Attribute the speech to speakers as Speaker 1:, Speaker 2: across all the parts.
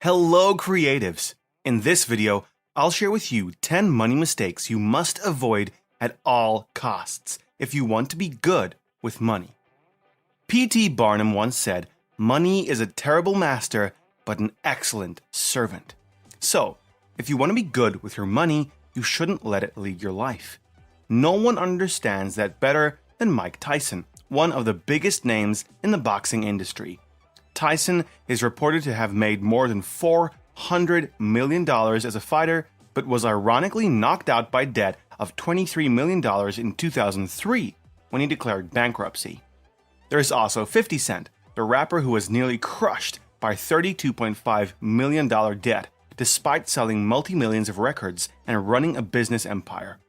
Speaker 1: Hello creatives! In this video, I'll share with you 10 money mistakes you must avoid at all costs if you want to be good with money. P.T. Barnum once said, "Money is a terrible master, but an excellent servant." So, if you want to be good with your money, you shouldn't let it lead your life. No one understands that better than Mike Tyson, one of the biggest names in the boxing industry. Tyson is reported to have made more than $400 million as a fighter, but was ironically knocked out by debt of $23 million in 2003 when he declared bankruptcy. There is also 50 Cent, the rapper who was nearly crushed by $32.5 million debt despite selling multi-millions of records and running a business empire.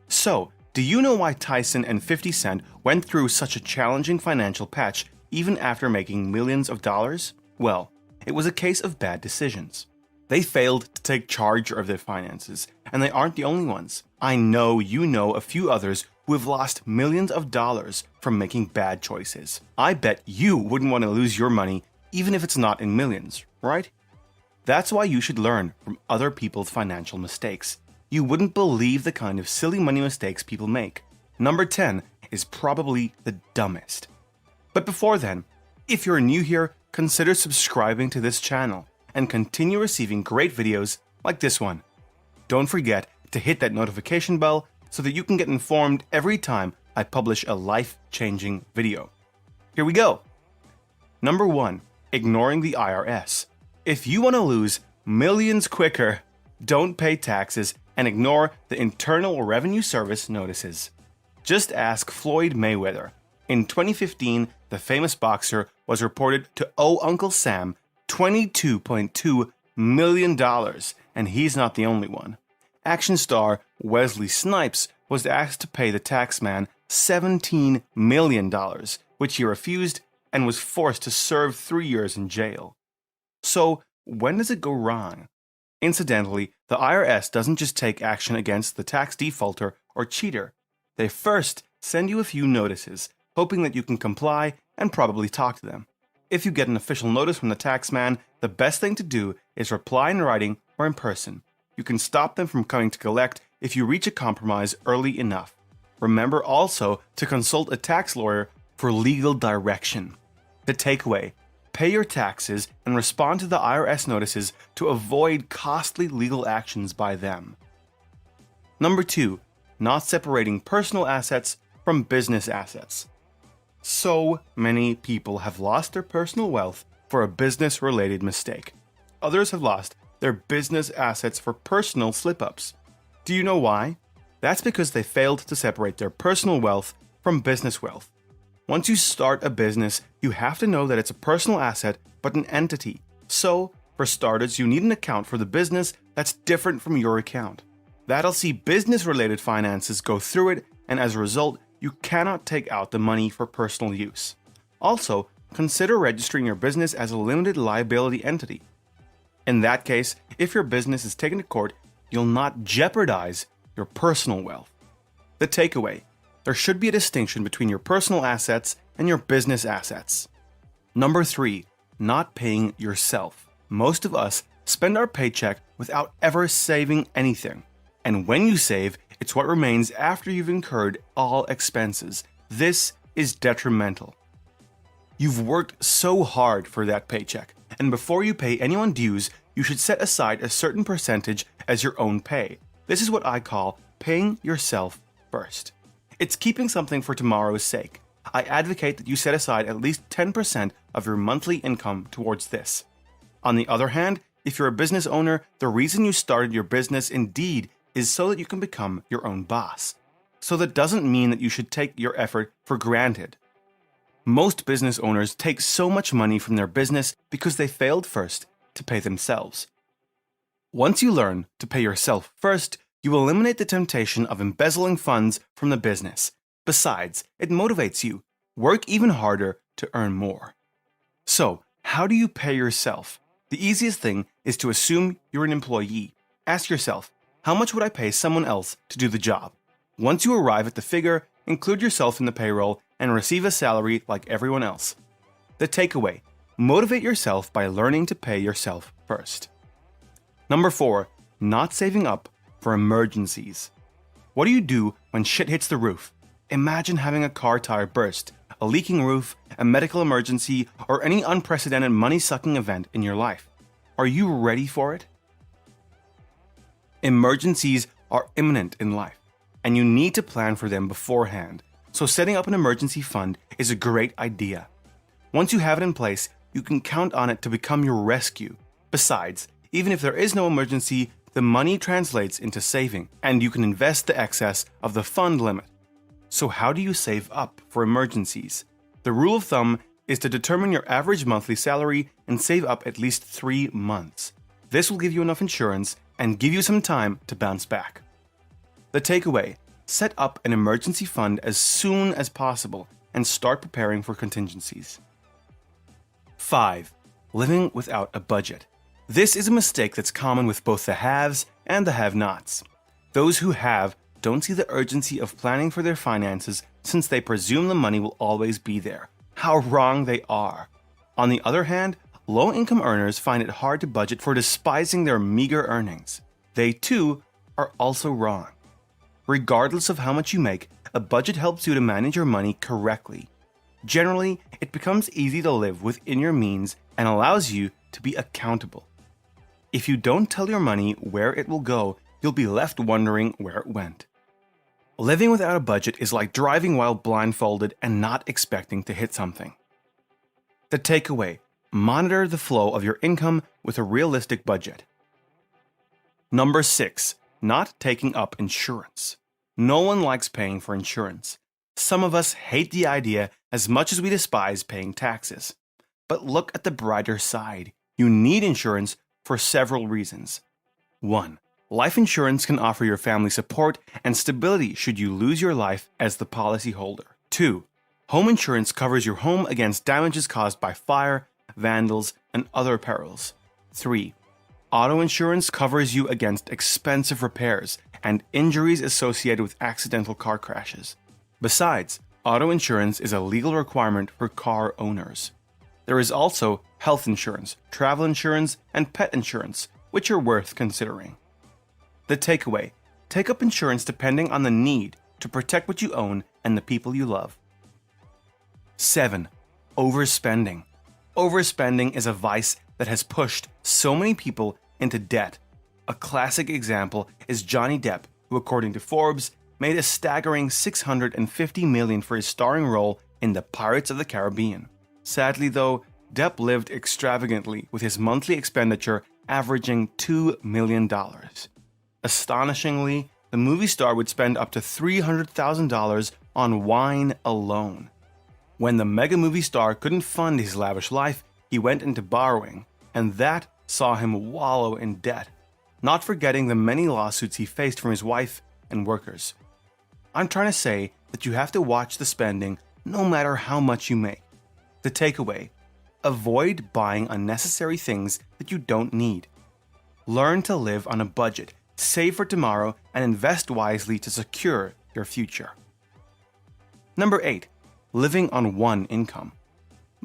Speaker 1: So, do you know why Tyson and 50 Cent went through such a challenging financial patch even after making millions of dollars? Well, it was a case of bad decisions. They failed to take charge of their finances, and they aren't the only ones. I know you know a few others who have lost millions of dollars from making bad choices. I bet you wouldn't want to lose your money even if it's not in millions, right? That's why you should learn from other people's financial mistakes. You wouldn't believe the kind of silly money mistakes people make. Number 10 is probably the dumbest. But before then, if you're new here, consider subscribing to this channel and continue receiving great videos like this one. Don't forget to hit that notification bell so that you can get informed every time I publish a life-changing video. Here we go. Number 1, ignoring the IRS. If you want to lose millions quicker, don't pay taxes and ignore the Internal Revenue Service notices. Just ask Floyd Mayweather. In 2015, the famous boxer was reported to owe Uncle Sam $22.2 million, and he's not the only one. Action star Wesley Snipes was asked to pay the taxman $17 million, which he refused and was forced to serve 3 years in jail. So, when does it go wrong? Incidentally, the IRS doesn't just take action against the tax defaulter or cheater. They first send you a few notices, hoping that you can comply and probably talk to them. If you get an official notice from the taxman, the best thing to do is reply in writing or in person. You can stop them from coming to collect if you reach a compromise early enough. Remember also to consult a tax lawyer for legal direction. The takeaway: pay your taxes and respond to the IRS notices to avoid costly legal actions by them. Number 2, not separating personal assets from business assets. So many people have lost their personal wealth for a business-related mistake. Others have lost their business assets for personal slip-ups. Do you know why? That's because they failed to separate their personal wealth from business wealth. Once you start a business, you have to know that it's a personal asset but an entity. So, for starters, you need an account for the business that's different from your account. That'll see business-related finances go through it, and as a result, you cannot take out the money for personal use. Also, consider registering your business as a limited liability entity. In that case, if your business is taken to court, you'll not jeopardize your personal wealth. The takeaway: there should be a distinction between your personal assets and your business assets. Number 3, not paying yourself. Most of us spend our paycheck without ever saving anything. And when you save, it's what remains after you've incurred all expenses. This is detrimental. You've worked so hard for that paycheck, and before you pay anyone dues, you should set aside a certain percentage as your own pay. This is what I call paying yourself first. It's keeping something for tomorrow's sake. I advocate that you set aside at least 10% of your monthly income towards this. On the other hand, if you're a business owner, the reason you started your business indeed is so that you can become your own boss. So that doesn't mean that you should take your effort for granted. Most business owners take so much money from their business because they failed first to pay themselves. Once you learn to pay yourself first, you eliminate the temptation of embezzling funds from the business. Besides, it motivates you. Work even harder to earn more. So, how do you pay yourself? The easiest thing is to assume you're an employee. Ask yourself, how much would I pay someone else to do the job? Once you arrive at the figure, include yourself in the payroll and receive a salary like everyone else. The takeaway: motivate yourself by learning to pay yourself first. Number 4, not saving up for emergencies. What do you do when shit hits the roof? Imagine having a car tire burst, a leaking roof, a medical emergency, or any unprecedented money-sucking event in your life. Are you ready for it? Emergencies are imminent in life, and you need to plan for them beforehand. So setting up an emergency fund is a great idea. Once you have it in place, you can count on it to become your rescue. Besides, even if there is no emergency, the money translates into saving, and you can invest the excess of the fund limit. So how do you save up for emergencies? The rule of thumb is to determine your average monthly salary and save up at least 3 months. This will give you enough insurance and give you some time to bounce back. The takeaway: set up an emergency fund as soon as possible and start preparing for contingencies. 5. Living without a budget. This is a mistake that's common with both the haves and the have-nots. Those who have don't see the urgency of planning for their finances since they presume the money will always be there. How wrong they are. On the other hand, low-income earners find it hard to budget for despising their meager earnings. They too are also wrong. Regardless of how much you make, a budget helps you to manage your money correctly. Generally, it becomes easy to live within your means and allows you to be accountable. If you don't tell your money where it will go, you'll be left wondering where it went. Living without a budget is like driving while blindfolded and not expecting to hit something. The takeaway: monitor the flow of your income with a realistic budget. Number 6, not taking up insurance. No one likes paying for insurance. Some of us hate the idea as much as we despise paying taxes. But look at the brighter side. You need insurance for several reasons. 1. Life insurance can offer your family support and stability should you lose your life as the policyholder. 2. Home insurance covers your home against damages caused by fire, vandals, and other perils. 3. Auto insurance covers you against expensive repairs and injuries associated with accidental car crashes. Besides, auto insurance is a legal requirement for car owners. There is also health insurance, travel insurance, and pet insurance, which are worth considering. The takeaway: take up insurance depending on the need to protect what you own and the people you love. 7. Overspending. Overspending is a vice that has pushed so many people into debt. A classic example is Johnny Depp, who, according to Forbes, made a staggering $650 million for his starring role in the Pirates of the Caribbean. Sadly, though, Depp lived extravagantly, with his monthly expenditure averaging $2 million. Astonishingly, the movie star would spend up to $300,000 on wine alone. When the mega movie star couldn't fund his lavish life, he went into borrowing, and that saw him wallow in debt, not forgetting the many lawsuits he faced from his wife and workers. I'm trying to say that you have to watch the spending no matter how much you make. The takeaway: avoid buying unnecessary things that you don't need. Learn to live on a budget, save for tomorrow, and invest wisely to secure your future. Number 8. Living on one income.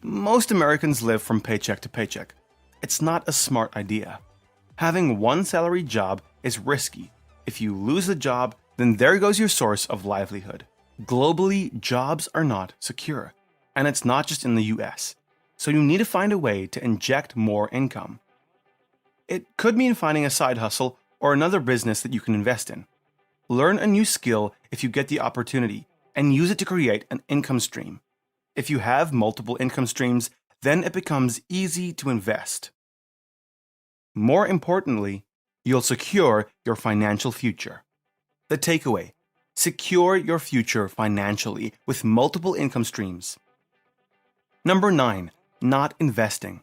Speaker 1: Most Americans live from paycheck to paycheck. It's not a smart idea. Having one salary job is risky. If you lose the job, then there goes your source of livelihood. Globally, jobs are not secure, and it's not just in the US. So you need to find a way to inject more income. It could mean finding a side hustle or another business that you can invest in. Learn a new skill if you get the opportunity, and use it to create an income stream. If you have multiple income streams, then it becomes easy to invest. More importantly, you'll secure your financial future. The takeaway: secure your future financially with multiple income streams. Number 9. Not investing.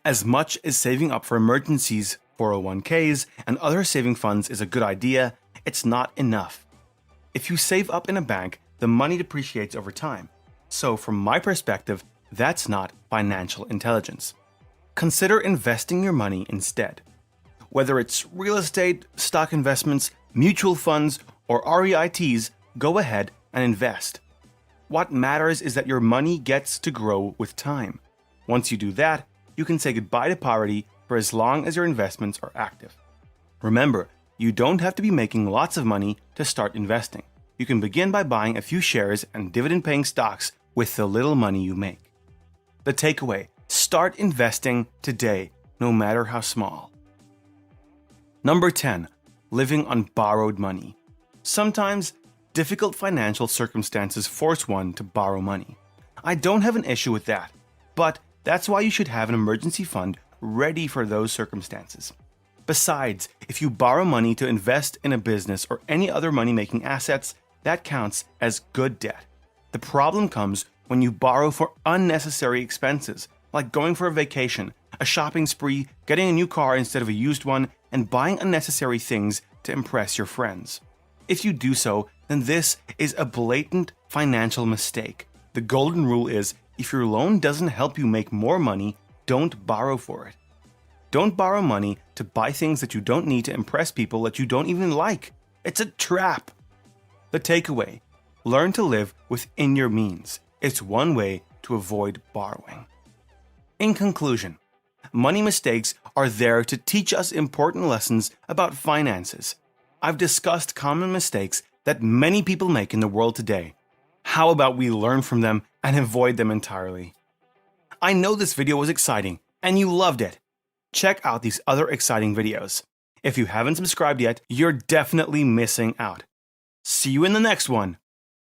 Speaker 1: As much as saving up for emergencies, 401ks, and other saving funds is a good idea, it's not enough. If you save up in a bank, the money depreciates over time. So from my perspective, that's not financial intelligence. Consider investing your money instead. Whether it's real estate, stock investments, mutual funds, or REITs, go ahead and invest. What matters is that your money gets to grow with time. Once you do that, you can say goodbye to poverty for as long as your investments are active. Remember, you don't have to be making lots of money to start investing. You can begin by buying a few shares and dividend-paying stocks with the little money you make. The takeaway: start investing today, no matter how small. Number 10. Living on borrowed money. Sometimes, difficult financial circumstances force one to borrow money. I don't have an issue with that, but that's why you should have an emergency fund ready for those circumstances. Besides, if you borrow money to invest in a business or any other money-making assets, that counts as good debt. The problem comes when you borrow for unnecessary expenses, like going for a vacation, a shopping spree, getting a new car instead of a used one, and buying unnecessary things to impress your friends. If you do so, then this is a blatant financial mistake. The golden rule is, if your loan doesn't help you make more money, don't borrow for it. Don't borrow money to buy things that you don't need to impress people that you don't even like. It's a trap. The takeaway: learn to live within your means. It's one way to avoid borrowing. In conclusion, money mistakes are there to teach us important lessons about finances. I've discussed common mistakes that many people make in the world today. How about we learn from them and avoid them entirely? I know this video was exciting and you loved it. Check out these other exciting videos. If you haven't subscribed yet, you're definitely missing out. See you in the next one.